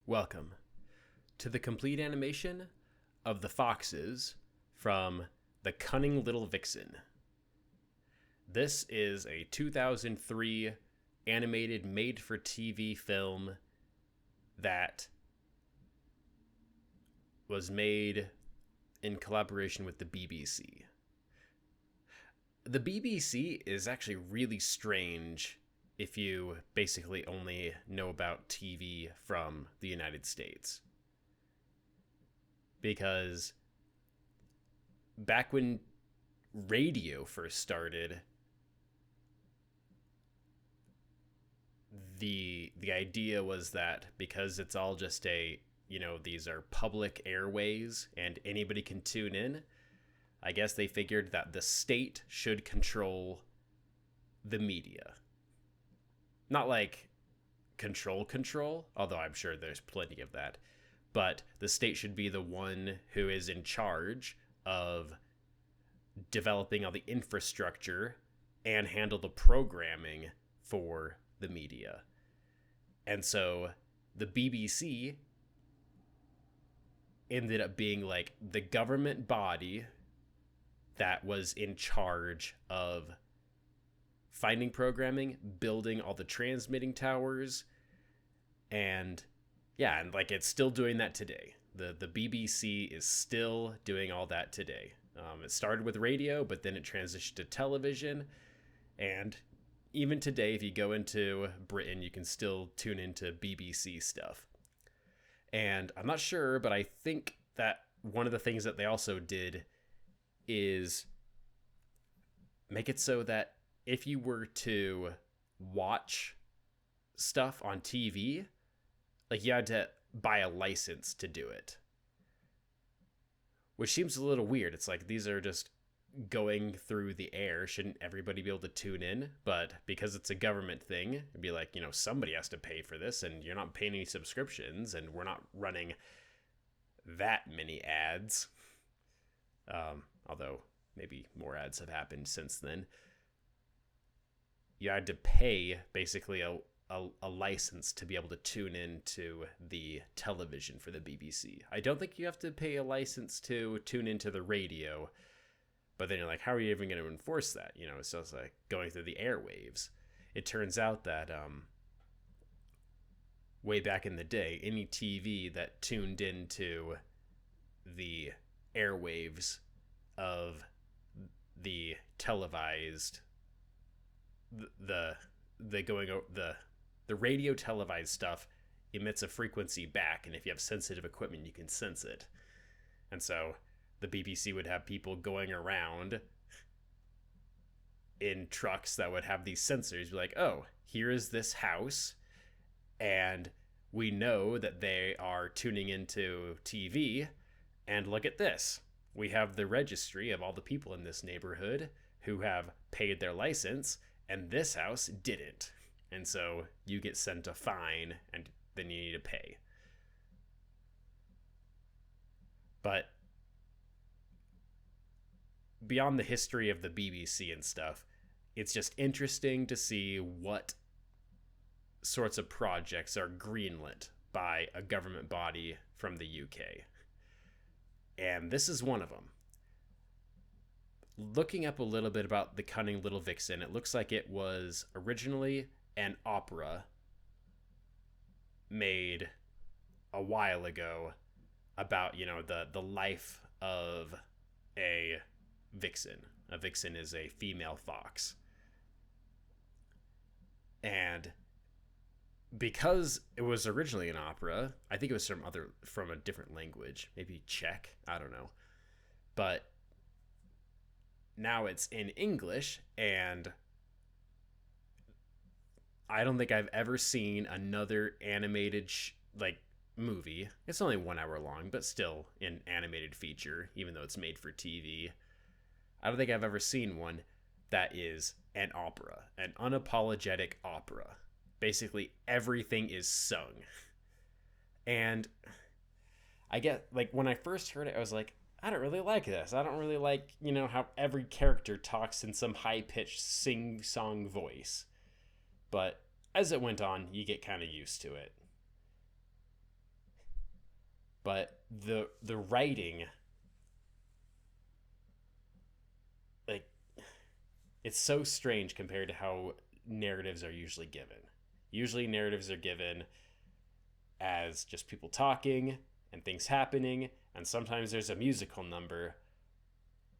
Welcome to the complete animation of the foxes from the Cunning Little Vixen. This is a 2003 animated made-for-TV film that was made in collaboration with the BBC. The BBC is actually really strange if you basically only know about TV from the United States. Because back when radio first started, the idea was that because it's all just these are public airways and anybody can tune in, I guess they figured that the state should control the media. Not like control, although I'm sure there's plenty of that, but the state should be the one who is in charge of developing all the infrastructure and handle the programming for the media. And so the BBC ended up being like the government body that was in charge of finding programming, building all the transmitting towers, and it's still doing that today. The BBC is still doing all that today. It started with radio, but then it transitioned to television, and even today, if you go into Britain, you can still tune into BBC stuff. And I'm not sure, but I think that one of the things that they also did is make it so that if you were to watch stuff on TV, like you had to buy a license to do it. Which seems a little weird. It's like these are just going through the air. Shouldn't everybody be able to tune in? But because it's a government thing, it'd be like, somebody has to pay for this and you're not paying any subscriptions and we're not running that many ads. Although maybe more ads have happened since then. You had to pay basically a license to be able to tune into the television for the BBC. I don't think you have to pay a license to tune into the radio, but then you're like, how are you even going to enforce that? It's just like going through the airwaves. It turns out that way back in the day, any TV that tuned into the airwaves of the televised the radio televised stuff emits a frequency back, and if you have sensitive equipment you can sense it. And so the BBC would have people going around in trucks that would have these sensors, be like, oh, here is this house and we know that they are tuning into TV, and look at this, we have the registry of all the people in this neighborhood who have paid their license, and this house didn't. And so you get sent a fine, and then you need to pay. But beyond the history of the BBC and stuff, it's just interesting to see what sorts of projects are greenlit by a government body from the UK. And this is one of them. Looking up a little bit about the Cunning Little Vixen, it looks like it was originally an opera made a while ago about, the life of a vixen. A vixen is a female fox. And because it was originally an opera, I think it was from a different language, maybe Czech, I don't know. But now it's in English, and I don't think I've ever seen another animated movie. It's only 1 hour long, but still an animated feature, even though it's made for TV. I don't think I've ever seen one that is an opera, an unapologetic opera. Basically, everything is sung. And I get, when I first heard it, I was like, I don't really like this. I don't really like, how every character talks in some high-pitched sing-song voice. But as it went on, you get kind of used to it. But the writing, like, it's so strange compared to how narratives are usually given. Usually narratives are given as just people talking and things happening, and sometimes there's a musical number,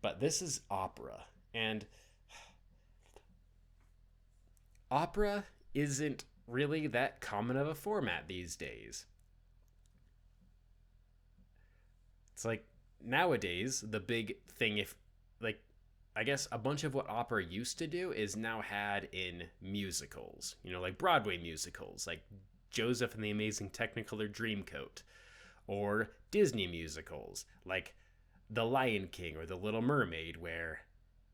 but this is opera. And opera isn't really that common of a format these days. It's like nowadays, the big thing, if like, I guess a bunch of what opera used to do is now had in musicals, like Broadway musicals, like Joseph and the Amazing Technicolor Dreamcoat, or Disney musicals, like The Lion King or The Little Mermaid, where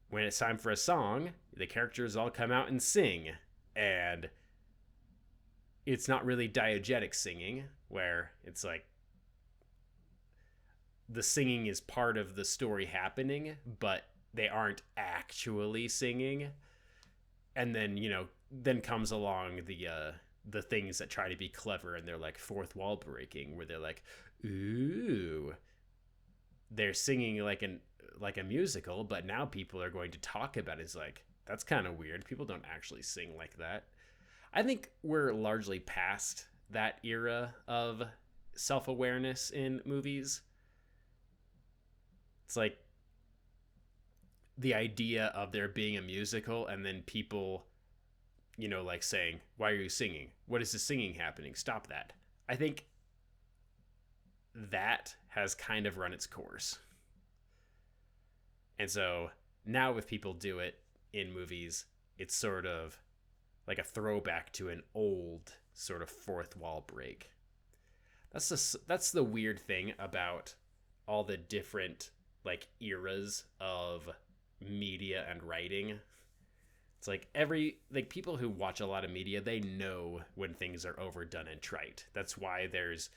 when it's time for a song, the characters all come out and sing. And it's not really diegetic singing, where it's like the singing is part of the story happening, but they aren't actually singing. And then, then comes along the things that try to be clever, and they're like fourth wall breaking, where they're like, ooh, they're singing like a musical, but now people are going to talk about it. It's like, that's kind of weird. People don't actually sing like that. I think we're largely past that era of self-awareness in movies. It's like the idea of there being a musical and then people, like saying, why are you singing? What is the singing happening? Stop that. I think that has kind of run its course. And so now if people do it in movies, it's sort of like a throwback to an old sort of fourth wall break. That's the weird thing about all the different like eras of media and writing. It's like people who watch a lot of media, they know when things are overdone and trite. That's why there's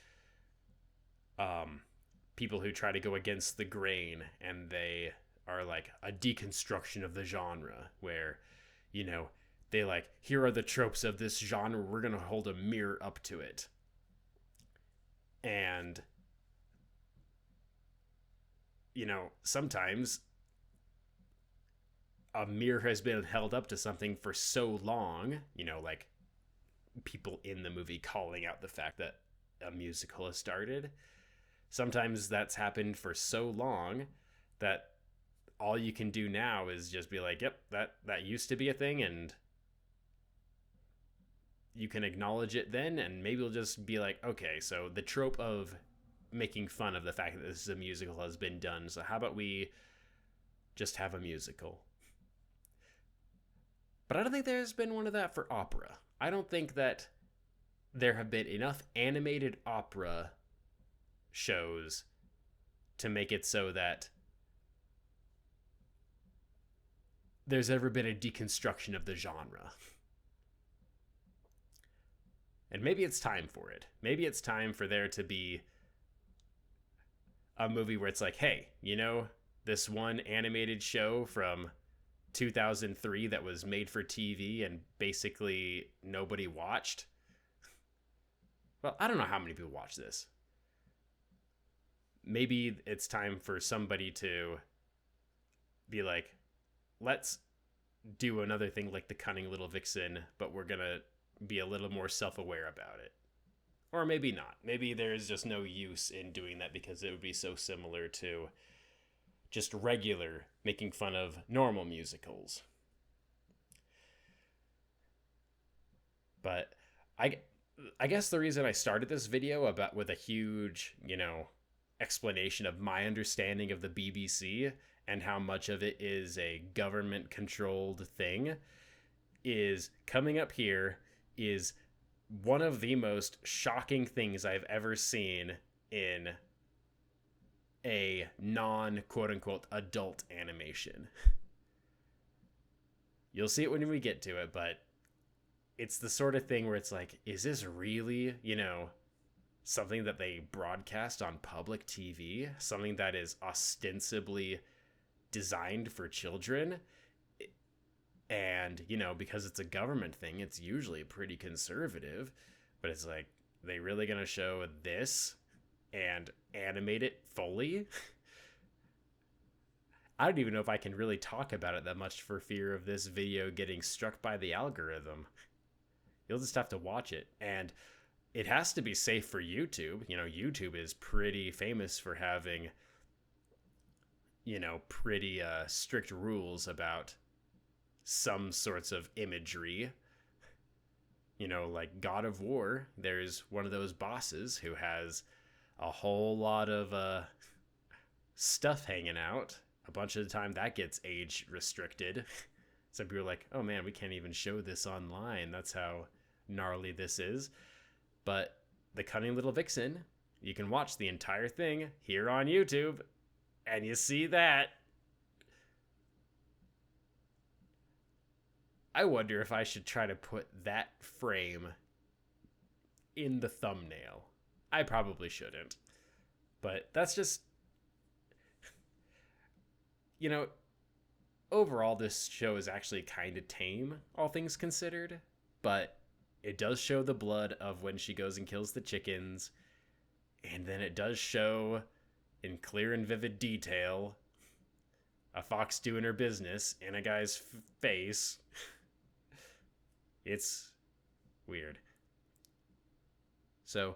people who try to go against the grain, and they are like a deconstruction of the genre, where they like, here are the tropes of this genre, we're gonna hold a mirror up to it. And sometimes a mirror has been held up to something for so long, like people in the movie calling out the fact that a musical has started. Sometimes that's happened for so long that all you can do now is just be like, yep, that used to be a thing, and you can acknowledge it then, and maybe it'll just be like, okay, so the trope of making fun of the fact that this is a musical has been done, so how about we just have a musical? But I don't think there's been one of that for opera. I don't think that there have been enough animated opera shows to make it so that there's ever been a deconstruction of the genre. And maybe it's time for it. Maybe it's time for there to be a movie where it's like, hey, this one animated show from 2003 that was made for TV and basically nobody watched. Well, I don't know how many people watch this. Maybe it's time for somebody to be like, let's do another thing like the Cunning little Vixen, but we're gonna be a little more self-aware about it. Or maybe not. Maybe there's just no use in doing that because it would be so similar to just regular making fun of normal musicals. But I guess the reason I started this video with a huge, explanation of my understanding of the BBC and how much of it is a government controlled thing is coming up here is one of the most shocking things I've ever seen in a non quote unquote adult animation. You'll see it when we get to it, but it's the sort of thing where it's like, is this really, something that they broadcast on public TV? Something that is ostensibly designed for children? And, because it's a government thing, it's usually pretty conservative. But it's like, they really gonna show this and animate it fully. I don't even know if I can really talk about it that much for fear of this video getting struck by the algorithm. You'll just have to watch it. And it has to be safe for YouTube. You know, YouTube is pretty famous for having, you know, pretty strict rules about some sorts of imagery. You know, like God of War, there's one of those bosses who has a whole lot of stuff hanging out. A bunch of the time that gets age restricted. Some people are like, oh man, we can't even show this online. That's how gnarly this is. But the Cunning Little Vixen, you can watch the entire thing here on YouTube, and you see that. I wonder if I should try to put that frame in the thumbnail. I probably shouldn't. But that's just, you know, overall this show is actually kind of tame, all things considered. But it does show the blood of when she goes and kills the chickens. And then it does show, in clear and vivid detail, a fox doing her business in a guy's face. It's weird. So,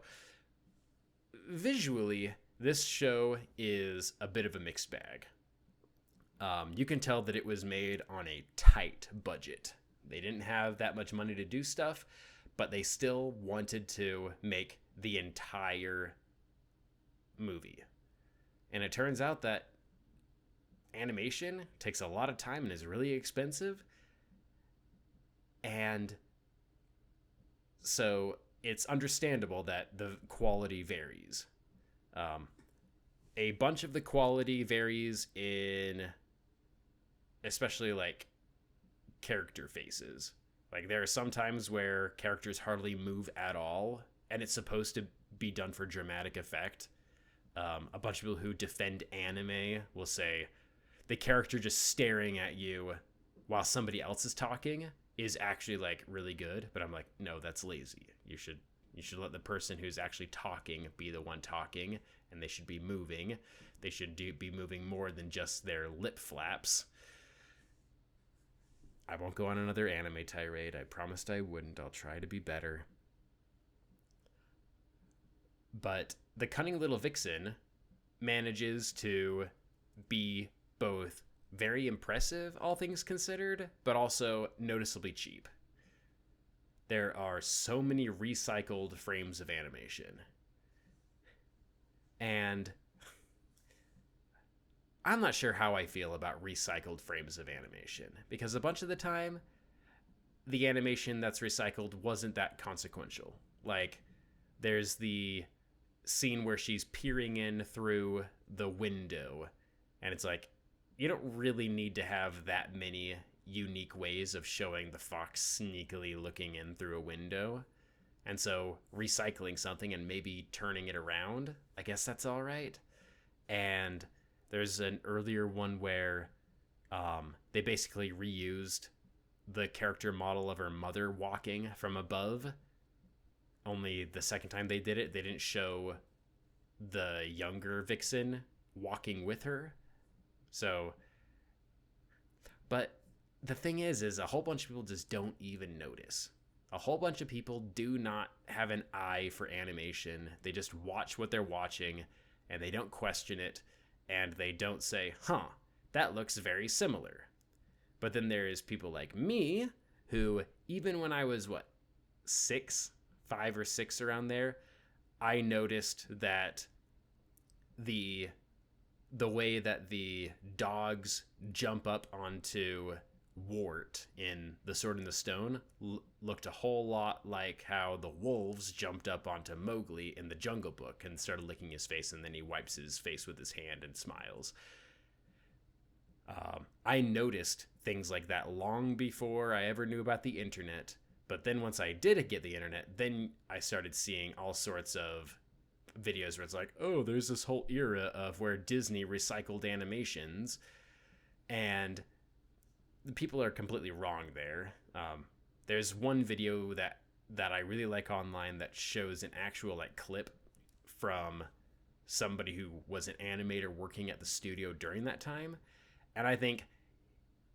visually, this show is a bit of a mixed bag. You can tell that it was made on a tight budget. They didn't have that much money to do stuff, but they still wanted to make the entire movie. And it turns out that animation takes a lot of time and is really expensive. And so it's understandable that the quality varies. A bunch of the quality varies in especially like character faces. Like there are some times where characters hardly move at all, and it's supposed to be done for dramatic effect. A bunch of people who defend anime will say the character just staring at you while somebody else is talking is actually like really good, but I'm like, no, that's lazy. You should let the person who's actually talking be the one talking, and they should be moving. They should be moving more than just their lip flaps. I won't go on another anime tirade. I promised I wouldn't. I'll try to be better. But the Cunning Little Vixen manages to be both very impressive, all things considered, but also noticeably cheap. There are so many recycled frames of animation. And I'm not sure how I feel about recycled frames of animation, because a bunch of the time, the animation that's recycled wasn't that consequential. Like, there's the scene where she's peering in through the window, and it's like, you don't really need to have that many unique ways of showing the fox sneakily looking in through a window. And so recycling something and maybe turning it around, I guess that's all right. And there's an earlier one where they basically reused the character model of her mother walking from above. Only the second time they did it, they didn't show the younger Vixen walking with her. So, but the thing is a whole bunch of people just don't even notice. A whole bunch of people do not have an eye for animation. They just watch what they're watching, and they don't question it, and they don't say, huh, that looks very similar. But then there's people like me, who, even when I was, 5 or 6 around there, I noticed that the way that the dogs jump up onto Wart in The Sword and the Stone looked a whole lot like how the wolves jumped up onto Mowgli in the Jungle Book and started licking his face, and then he wipes his face with his hand and smiles. I noticed things like that long before I ever knew about the internet, but then once I did get the internet, then I started seeing all sorts of videos where it's like, oh, there's this whole era of where Disney recycled animations, and people are completely wrong there. There's one video that I really like online that shows an actual clip from somebody who was an animator working at the studio during that time. And I think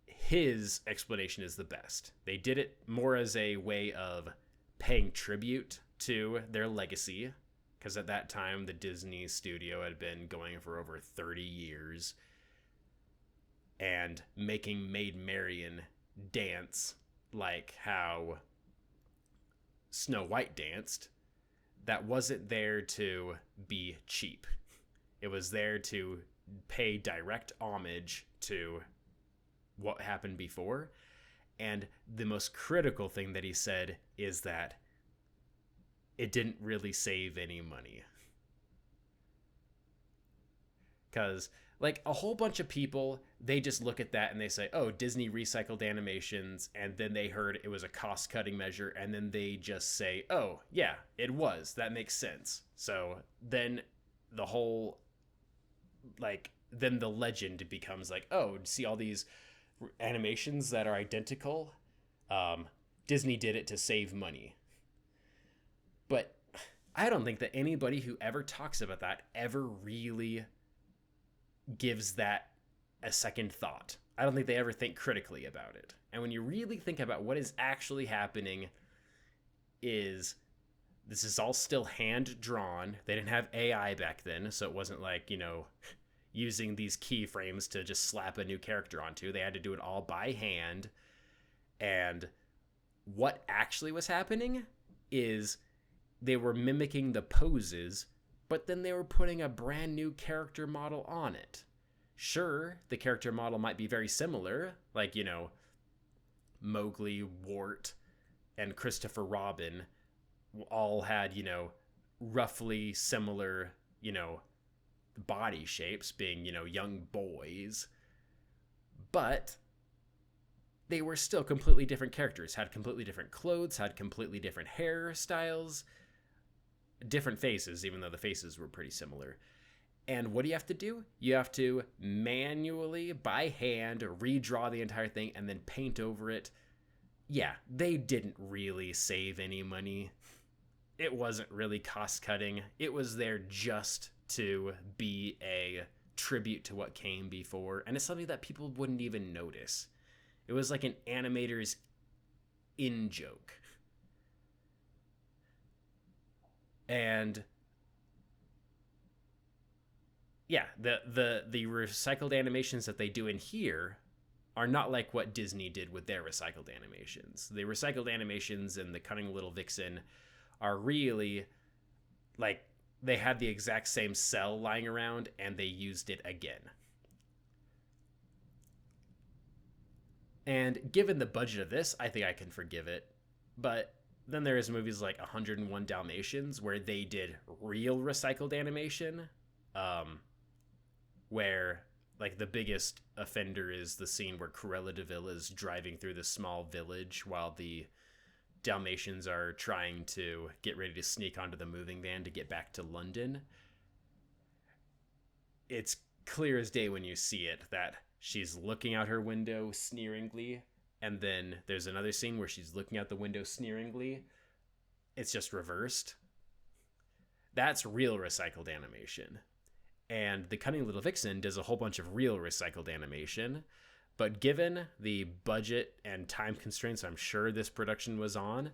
his explanation is the best. They did it more as a way of paying tribute to their legacy, because at that time the Disney studio had been going for over 30 years and making Maid Marian dance like how Snow White danced. That wasn't there to be cheap. It was there to pay direct homage to what happened before. And the most critical thing that he said is that it didn't really save any money. Because, like, a whole bunch of people, they just look at that and they say, oh, Disney recycled animations, and then they heard it was a cost-cutting measure, and then they just say, oh, yeah, it was. That makes sense. So then the whole, like, then the legend becomes like, oh, see all these animations that are identical? Disney did it to save money. But I don't think that anybody who ever talks about that ever really gives that a second thought. I don't think they ever think critically about it. And when you really think about what is actually happening, is this is all still hand drawn. They didn't have AI back then, so it wasn't like, using these keyframes to just slap a new character onto. They had to do it all by hand. And what actually was happening is they were mimicking the poses, but then they were putting a brand new character model on it. Sure, the character model might be very similar, like, Mowgli, Wart, and Christopher Robin all had, roughly similar, body shapes, being, young boys. But they were still completely different characters, had completely different clothes, had completely different hairstyles, different faces, even though the faces were pretty similar. And what do you have to do? You have to manually, by hand, redraw the entire thing and then paint over it. Yeah, they didn't really save any money. It wasn't really cost-cutting. It was there just to be a tribute to what came before. And it's something that people wouldn't even notice. It was like an animator's in-joke. And yeah, the recycled animations that they do in here are not like what Disney did with their recycled animations. The recycled animations in the Cunning Little Vixen are really like they had the exact same cell lying around and they used it again. And given the budget of this, I think I can forgive it. But then there is movies like 101 Dalmatians where they did real recycled animation, where like the biggest offender is the scene where Cruella de Vil is driving through the small village while the Dalmatians are trying to get ready to sneak onto the moving van to get back to London. It's clear as day when you see it that she's looking out her window sneeringly, and then there's another scene where she's looking out the window sneeringly. It's just reversed. That's real recycled animation. And the Cunning Little Vixen does a whole bunch of real recycled animation. But given the budget and time constraints I'm sure this production was on,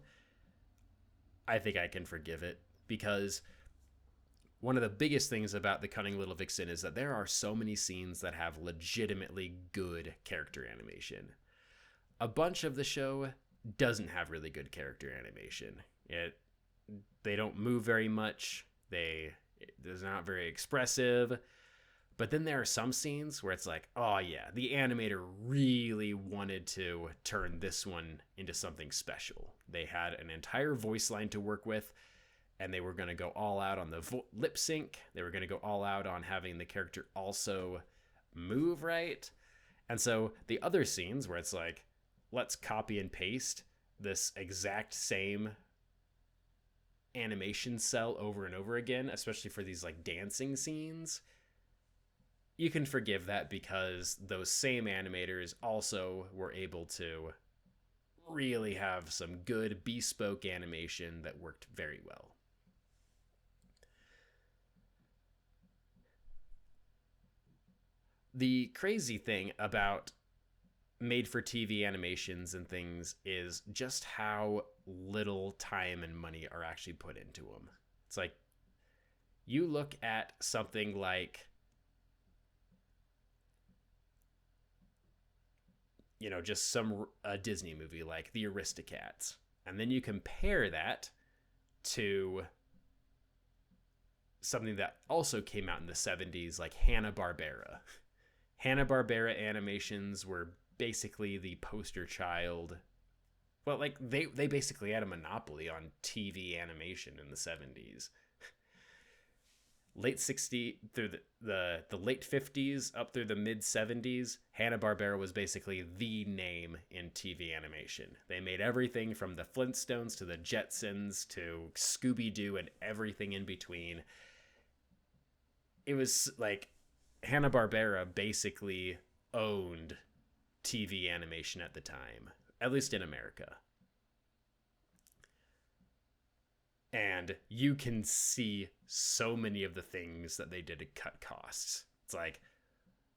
I think I can forgive it. Because one of the biggest things about the Cunning Little Vixen is that there are so many scenes that have legitimately good character animation. A bunch of the show doesn't have really good character animation. They don't move very much. They're not very expressive. But then there are some scenes where it's like, oh yeah, the animator really wanted to turn this one into something special. They had an entire voice line to work with, and they were going to go all out on the lip sync. They were going to go all out on having the character also move right. And so the other scenes where it's like, let's copy and paste this exact same animation cell over and over again, especially for these like dancing scenes, you can forgive that because those same animators also were able to really have some good bespoke animation that worked very well. The crazy thing about made for TV animations and things is just how little time and money are actually put into them. It's like you look at something like, just a Disney movie like The Aristocats, and then you compare that to something that also came out in the 70s, like Hanna-Barbera. Hanna-Barbera animations were basically the poster child. Well, like they basically had a monopoly on TV animation in the 70s. Late 60s through the late 50s up through the mid 70s, Hanna-Barbera was basically the name in TV animation. They made everything from the Flintstones to the Jetsons to Scooby-Doo and everything in between. It was like Hanna-Barbera basically owned TV animation at the time, at least in America. And you can see so many of the things that they did to cut costs. It's like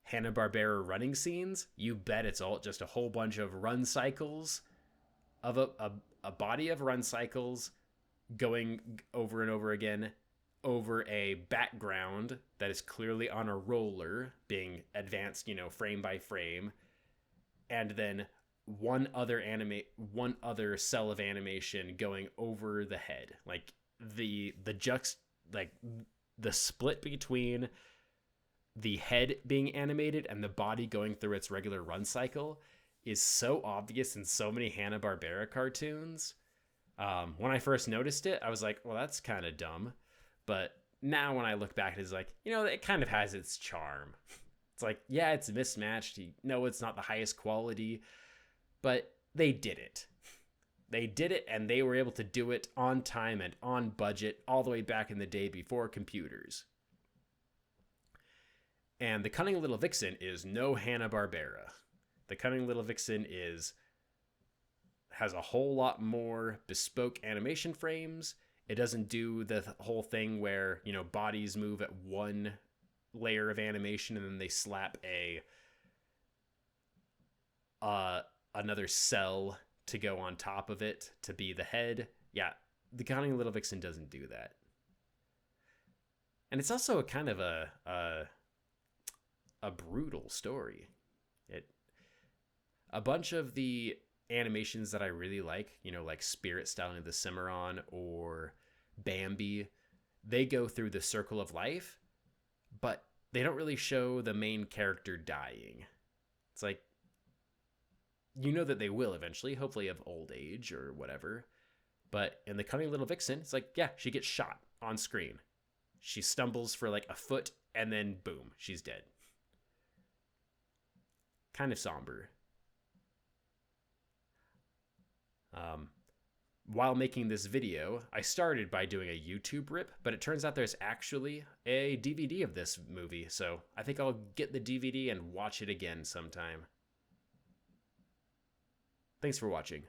Hanna-Barbera running scenes. You bet it's all just a whole bunch of run cycles of a body of run cycles going over and over again over a background that is clearly on a roller being advanced, frame by frame. And then one other cell of animation going over the head. Like the split between the head being animated and the body going through its regular run cycle is so obvious in so many Hanna-Barbera cartoons. When I first noticed it, I was like, well, that's kind of dumb. But now when I look back, it's like, it kind of has its charm. It's like, yeah, it's mismatched. It's not the highest quality, but they did it. They did it, and they were able to do it on time and on budget all the way back in the day before computers. And the Cunning Little Vixen is no Hanna-Barbera. The Cunning Little Vixen has a whole lot more bespoke animation frames. It doesn't do the whole thing where, bodies move at one layer of animation and then they slap another cell to go on top of it to be the head. Yeah, the Cunning Little Vixen doesn't do that. And it's also a kind of a brutal story. A bunch of the animations that I really like, like Spirit Styling the Cimarron or Bambi, they go through the circle of life, but they don't really show the main character dying. It's like, that they will eventually, hopefully of old age or whatever. But in the Cunning Little Vixen, it's like, yeah, she gets shot on screen. She stumbles for like a foot and then boom, she's dead. Kind of somber. While making this video, I started by doing a YouTube rip, but it turns out there's actually a DVD of this movie, so I think I'll get the DVD and watch it again sometime. Thanks for watching.